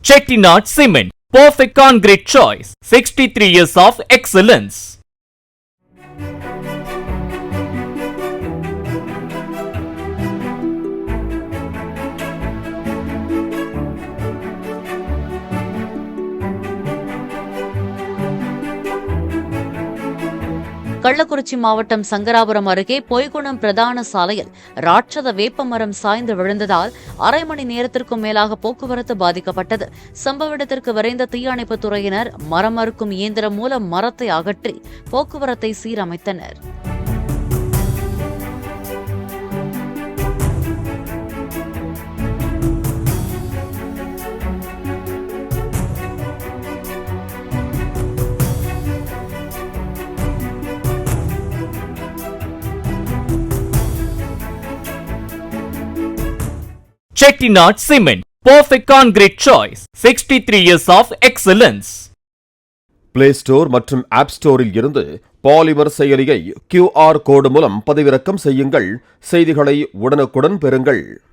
Chettinad Cement, perfect concrete choice. 63 years of excellence. Kallakurichi மாவட்டம் சங்கராபுரம் அருகே பொய்குணம் பிரதான சாலையில் ராட்சத வேப்பமரம் சாய்ந்து விழுந்ததால் அரை மணி நேரத்திற்கும் மேலாக போக்குவரத்து பாதிக்கப்பட்டது. சம்பவ இடத்திற்கு விரைந்த தீயணைப்புத் துறையினர் மரம் அறுக்கும் இயந்திரம் மூலம் மரத்தை அகற்றி போக்குவரத்தை சீரமைத்தனர். Chettinad Cement, perfect concrete choice. 63 years of excellence. Play store மற்றும் ஆப் ஸ்டோரில் இருந்து பாலிமர் செயலியை QR கோடு மூலம் பதிவிறக்கம் செய்யுங்கள். செய்திகளை உடனுக்குடன் பெறுங்கள்.